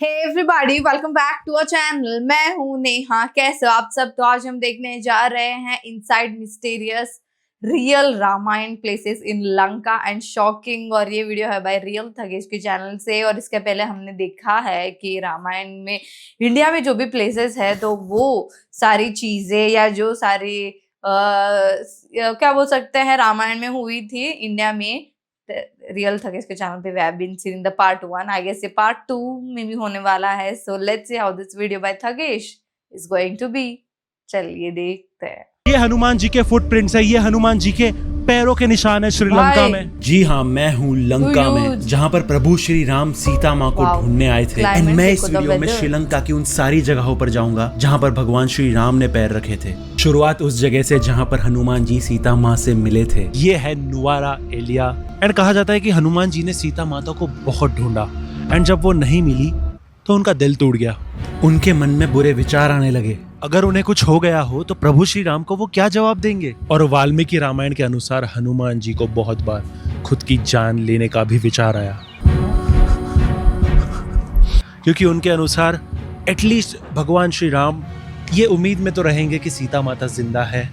Hey everybody, welcome back to our channel. मैं हूं नेहा। कैसे हो आप सब? तो आज हम देखने जा रहे हैं inside mysterious real Ramayana places in Lanka and shocking. और ये वीडियो है बाय रियल थगेश के चैनल से। और इसके पहले हमने देखा है कि रामायण में इंडिया में जो भी प्लेसेस है तो वो सारी चीजें या जो सारी क्या बोल सकते हैं रामायण में हुई थी इंडिया में रियल थगेश के चैनल पे। We have been seeing the part 1। I guess ये पार्ट 2 में भी होने वाला है। So let's see how this video by Thagesh is going to be. चलिए देखते हैं। ये हनुमान जी के फुटप्रिंट्स है, ये हनुमान जी के पैरों के निशान है श्रीलंका में। जी हाँ, मैं हूँ लंका में, जहाँ पर प्रभु श्री राम सीता माँ को ढूंढने आए थे। एंड मैं इस वीडियो में श्रीलंका की उन सारी जगहों पर जाऊंगा जहाँ पर भगवान श्री राम ने पैर रखे थे। शुरुआत उस जगह से जहाँ पर हनुमान जी सीता माँ से मिले थे। ये है नुवारा एलिया। एंड कहा जाता है कि हनुमान जी ने सीता माता को बहुत ढूंढा एंड जब वो नहीं मिली तो उनका दिल टूट गया। उनके मन में बुरे विचार आने लगे। अगर उन्हें कुछ हो गया हो तो प्रभु श्री राम को वो क्या जवाब देंगे। और वाल्मीकि रामायण के अनुसार हनुमान जी को बहुत बार खुद की जान लेने का भी विचार आया, क्योंकि उनके अनुसार एटलीस्ट भगवान श्री राम ये उम्मीद में तो रहेंगे कि सीता माता जिंदा है।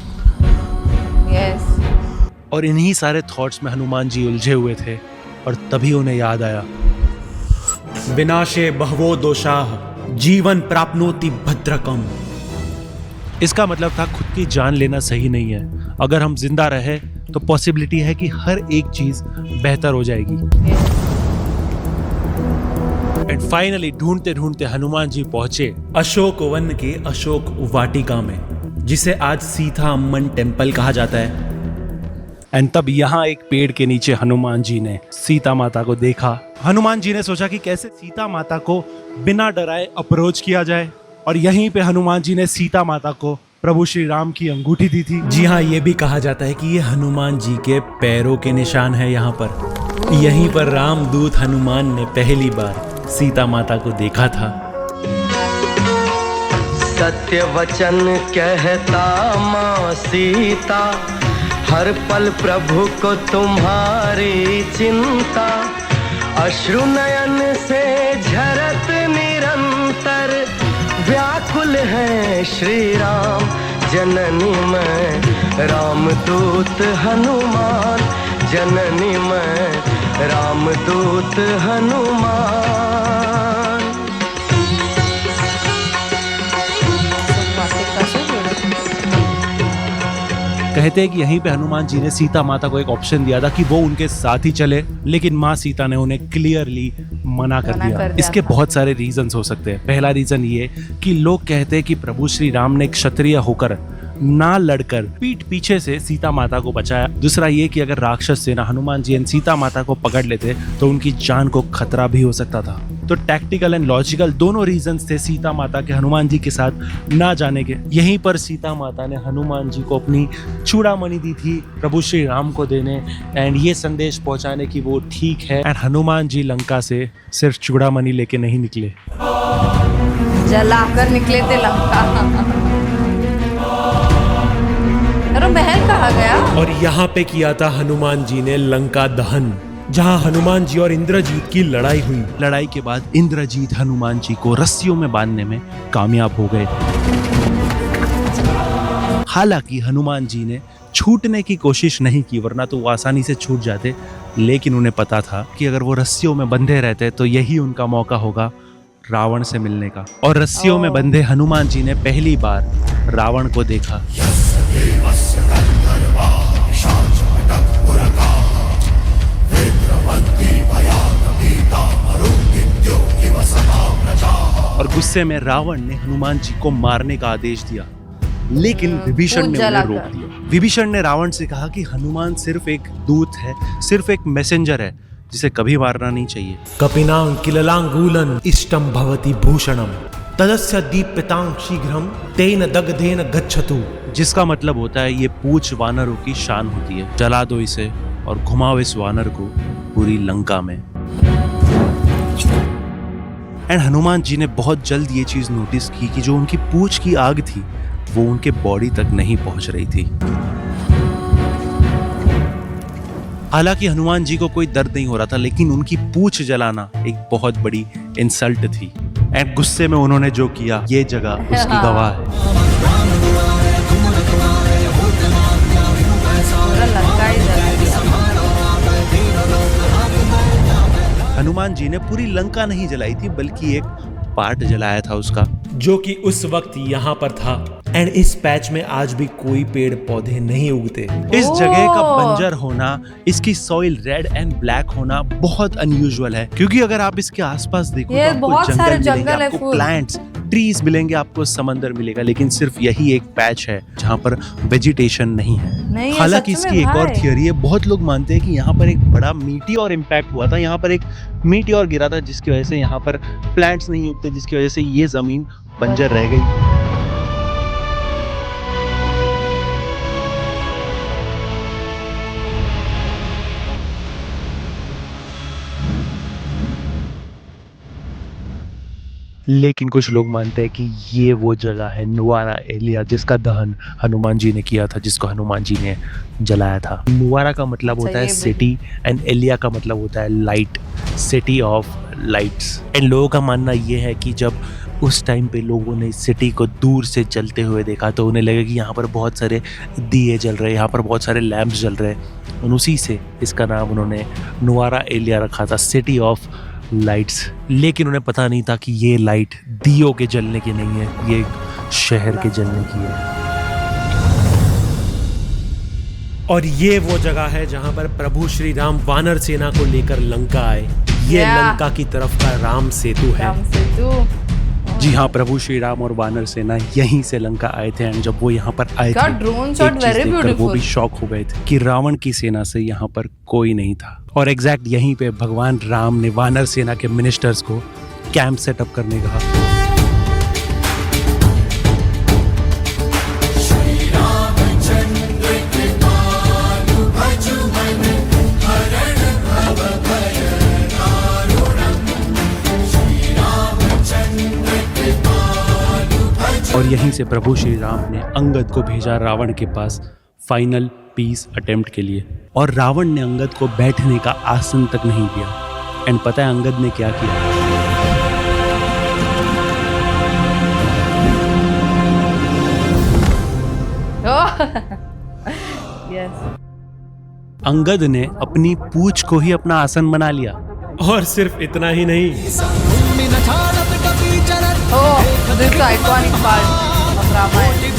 yes. और इन्हीं सारे थॉट्स में हनुमान जी उलझे हुए थे और तभी उन्हें याद आया, विनाशे बहवो दोषाः जीवन प्राप्नोति भद्रकम। इसका मतलब था खुद की जान लेना सही नहीं है। अगर हम जिंदा रहे तो पॉसिबिलिटी है कि हर एक चीज बेहतर हो जाएगी। एंड फाइनली ढूंढते ढूंढते हनुमान जी पहुंचे अशोक वन के अशोक वाटिका में, जिसे आज सीता अम्मन टेम्पल कहा जाता है। एंड तब यहाँ एक पेड़ के नीचे हनुमान जी ने सीता माता को देखा। हनुमान जी ने सोचा कि कैसे सीता माता को बिना डराए अप्रोच किया जाए। और यहीं पे हनुमान जी ने सीता माता को प्रभु श्री राम की अंगूठी दी थी। जी हाँ, ये भी कहा जाता है कि ये हनुमान जी के पैरों के निशान है। यहाँ पर यहीं पर रामदूत हनुमान ने पहली बार सीता माता को देखा था। सत्य वचन कहता माँ सीता, हर पल प्रभु को तुम्हारी चिंता। अश्रु नयन से झरत निरंतर, व्याकुल है श्री राम जननी मैं रामदूत हनुमान। जननी मैं रामदूत हनुमान। कहते हैं कि यहीं पे हनुमान जी ने सीता माता को एक ऑप्शन दिया था कि वो उनके साथ ही चले, लेकिन माँ सीता ने उन्हें क्लियरली मना कर दिया। इसके बहुत सारे रीजंस हो सकते हैं। पहला रीजन ये कि लोग कहते हैं कि प्रभु श्री राम ने एक क्षत्रिय होकर ना लड़कर पीठ पीछे से सीता माता को बचाया। दूसरा ये कि अगर राक्षस सेना हनुमान जी एंड सीता माता को पकड़ लेते तो उनकी जान को खतरा भी हो सकता था। तो टैक्टिकल एंड लॉजिकल दोनों रीजंस थे सीता माता के हनुमान जी के साथ ना जाने के। यहीं पर सीता माता ने हनुमान जी को अपनी चूड़ामणि दी थी प्रभु श्री राम को देने एंड ये संदेश पहुंचाने की वो ठीक है। एंड हनुमान जी लंका से सिर्फ चूड़ामणि लेके नहीं निकले, जलाकर निकले थे लंका। महल कहा गया। और यहाँ पे किया था हनुमान जी ने लंका दहन, जहाँ हनुमान जी और इंद्रजीत की लड़ाई हुई। लड़ाई के बाद इंद्रजीत हनुमान जी को रस्सियों में बांधने में कामयाब हो गए। हालांकि हनुमान जी ने छूटने की कोशिश नहीं की, वरना तो वो आसानी से छूट जाते। लेकिन उन्हें पता था कि अगर वो रस्सियों में बंधे रहते तो यही उनका मौका होगा रावण से मिलने का। और रस्सियों में बंधे हनुमान जी ने पहली बार रावण को देखा। और गुस्से में रावण ने हनुमान जी को मारने का आदेश दिया, लेकिन विभीषण ने उन्हें रोक दिया। विभीषण ने रावण से कहा कि हनुमान सिर्फ एक दूत है, सिर्फ एक मैसेंजर है, जिसे कभी मारना नहीं चाहिए। कपिनां किललांगूलन इष्टं भवति भूषणम तदस्य दीप्यतां शीघ्रम तेन दग्धेन गच्छतु। जिसका मतलब होता है ये पूछ वानरों की शान होती है, जला दो इसे और घुमाओ इस वानर को पूरी लंका में। एंड हनुमान जी ने बहुत जल्द ये चीज नोटिस की कि जो उनकी पूछ की आग थी वो उनके बॉडी तक नहीं पहुंच रही थी। हालांकि हनुमान जी को कोई दर्द नहीं हो रहा था, लेकिन उनकी पूंछ जलाना एक बहुत बड़ी इंसल्ट थी। एंड गुस्से में उन्होंने जो किया, ये जगह उसकी गवाह है। पूरा लंका ही जला दिया। हनुमान जी ने पूरी लंका नहीं जलाई थी, बल्कि एक पार्ट जलाया था उसका, जो कि उस वक्त यहाँ पर था। एंड इस पैच में आज भी कोई पेड़ पौधे नहीं उगते। इस जगह का बंजर होना, इसकी सॉइल रेड एंड ब्लैक होना बहुत अनयूजुअल है, क्योंकि अगर आप इसके आसपास देखो ये तो आपको बहुत सारे जंगल मिलेंगे, जंगल है, आपको फूल। प्लांट्स, ट्रीज मिलेंगे, आपको समंदर मिलेगा, लेकिन सिर्फ यही एक पैच है जहाँ पर वेजिटेशन नहीं है। नहीं है, हालांकि सच में इसकी एक और भाई। थियोरी है, बहुत लोग मानते हैं कि यहाँ पर एक बड़ा मीटियोर इम्पैक्ट हुआ था, यहाँ पर एक मीटियोर गिरा था जिसकी वजह से यहाँ पर प्लांट्स नहीं उगते, जिसकी वजह से ये जमीन बंजर रह गई। लेकिन कुछ लोग मानते हैं कि ये वो जगह है नुआरा एलिया, जिसका दहन हनुमान जी ने किया था, जिसको हनुमान जी ने जलाया था। नुआरा का मतलब होता है सिटी एंड एलिया का मतलब होता है light, city of lights. And लोगों का मानना ये है कि जब उस टाइम पे लोगों ने सिटी को दूर से जलते हुए देखा तो उन्हें लगा कि यहाँ पर बहुत सारे दिए जल रहे हैं, यहाँ पर बहुत सारे लैंप्स जल रहे हैं, और उसी से इसका नाम उन्होंने नुआरा एलिया रखा था, सिटी ऑफ लाइट्स। लेकिन उन्हें पता नहीं था कि ये लाइट दियों के जलने की नहीं है, ये एक शहर के जलने की है। और ये वो जगह है जहाँ पर प्रभु श्री राम वानर सेना को लेकर लंका आए। ये लंका की तरफ का राम सेतु है। राम सेतु। जी हाँ, प्रभु श्री राम और वानर सेना यहीं से लंका आए थे। एंड जब वो यहाँ पर आए थे, ड्रोन शॉट एक चीज वेरी देखकर वो ब्यूटीफुल। भी शॉक हो गए थे कि रावण की सेना से यहाँ पर कोई नहीं था। और एग्जैक्ट यहीं पे भगवान राम ने वानर सेना के मिनिस्टर्स को कैंप सेटअप करने कहा। और यहीं से प्रभु श्री राम ने अंगद को भेजा रावण के पास फाइनल पीस अटेम्प्ट के लिए। और रावण ने अंगद को बैठने का आसन तक नहीं दिया। एंड पता है अंगद ने क्या किया? यस। अंगद ने अपनी पूंछ को ही अपना आसन बना लिया। और सिर्फ इतना ही नहीं, Oh, this is iconic part of Ramayana.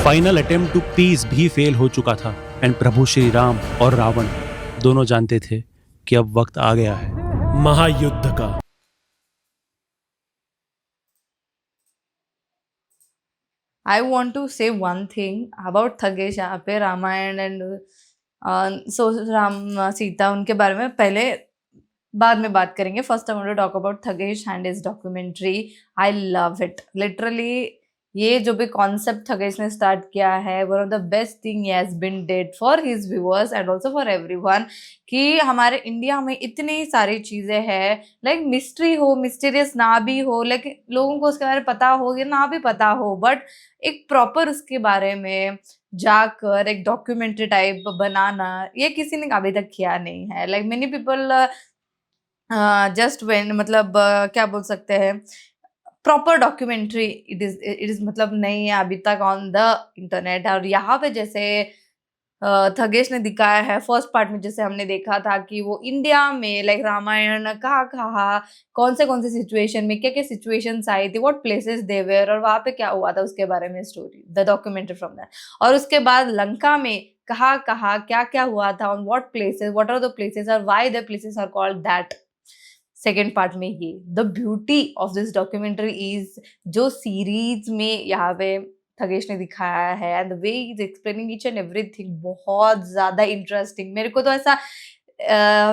Final attempt to peace भी फेल हो चुका था। एंड प्रभु श्री राम और रावण दोनों जानते थे कि अब वक्त आ गया है महायुद्ध का। I want to say one thing about Thagesh यहाँ पे रामायण एंड सो राम सीता उनके बारे में पहले बाद में बात करेंगे। First I want to talk about Thagesh and his documentary. I love it literally. ये जो भी कॉन्सेप्ट थगेश ने स्टार्ट किया है, one of the best thing he has been did for his viewers and also for everyone, कि हमारे India में इतनी सारी चीजें हैं, लाइक मिस्ट्री हो, मिस्टीरियस ना भी हो, लेकिन लोगों को उसके बारे में पता हो या ना भी पता हो, बट एक प्रॉपर उसके बारे में जाकर एक डॉक्यूमेंट्री टाइप बनाना, ये किसी ने अभी तक किया नहीं है। Like many people just when मतलब क्या बोल सकते हैं, प्रॉपर डॉक्यूमेंट्री इट इज मतलब नहीं है अभी तक ऑन द इंटरनेट। और यहाँ पे जैसे थगेश ने दिखाया है फर्स्ट पार्ट में, जैसे हमने देखा था कि वो इंडिया में लाइक रामायण कहाँ कौन से सिचुएशन में क्या क्या सिचुएशंस आई थी, व्हाट प्लेसेस दे वेयर, और वहाँ पे क्या हुआ था उसके बारे में story, the documentary from that. और उसके बाद लंका में कहाँ क्या हुआ था, on what places, what are the places और why the places are called that. Second part में ये the beauty of this documentary is जो सीरीज में यहाँ पे थगेश ने दिखाया है and the way is explaining each and everything, बहुत ज्यादा इंटरेस्टिंग। मेरे को तो ऐसा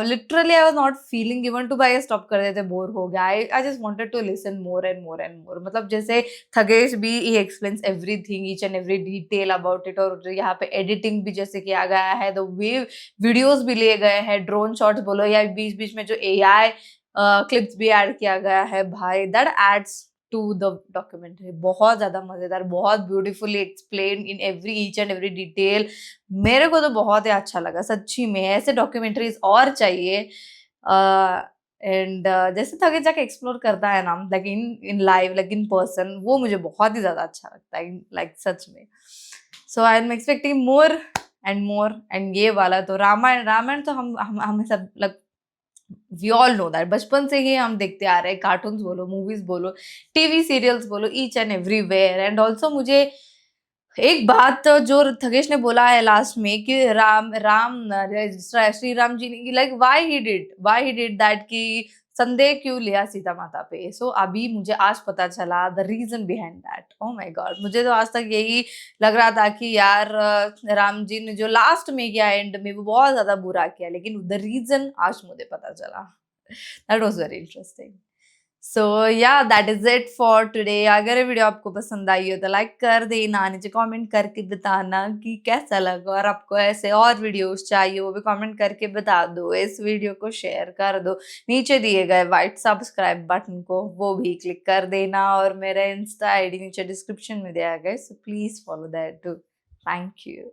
literally I was not feeling even to by stop कर देते, बोर हो गया। I just wanted to listen more and more and more. मतलब जैसे थगेश भी ही explains everything, each and every detail about it, और यहाँ पे एडिटिंग भी जैसे किया गया है, द वे वीडियोस भी लिए गए हैं, ड्रोन शॉट्स बोलो या बीच बीच में जो AI क्लिप्स भी ऐड किया गया है भाई, that adds to the documentary. बहुत ज्यादा मजेदार, बहुत beautifully explain in every each and every detail. मेरे को तो बहुत ही अच्छा लगा सच्ची में, ऐसे डॉक्यूमेंट्रीज और चाहिए। एंड जैसे थके जाके एक्सप्लोर करता है ना, like in live, like in person, वो मुझे बहुत ही ज्यादा अच्छा लगता है, लाइक सच में। So I am expecting more and more. And ये वाला तो रामायण तो हम सब like we all know that, बचपन से ही हम देखते आ रहे हैं, कार्टून्स बोलो, मूवीज बोलो, टीवी सीरियल्स बोलो, each and everywhere. And also मुझे एक बात तो जो थकेश ने बोला है लास्ट में कि श्री राम जी ने, like why he did that, कि संदेह क्यों लिया सीता माता पे। सो अभी मुझे आज पता चला the reason behind that. Oh my God, मुझे तो आज तक यही लग रहा था कि यार राम जी ने जो लास्ट में किया एंड में, वो बहुत ज्यादा बुरा किया, लेकिन द रीजन आज मुझे पता चला। That was very interesting. So yeah that is it for today. अगर ये वीडियो आपको पसंद आई हो तो लाइक कर देना, नीचे कमेंट करके बताना कि कैसा लगा, और आपको ऐसे और वीडियोस चाहिए वो भी कमेंट करके बता दो। इस वीडियो को शेयर कर दो, नीचे दिए गए व्हाइट सब्सक्राइब बटन को वो भी क्लिक कर देना, और मेरा इंस्टा आईडी नीचे डिस्क्रिप्शन में दिया गया है, so please follow that too. Thank you.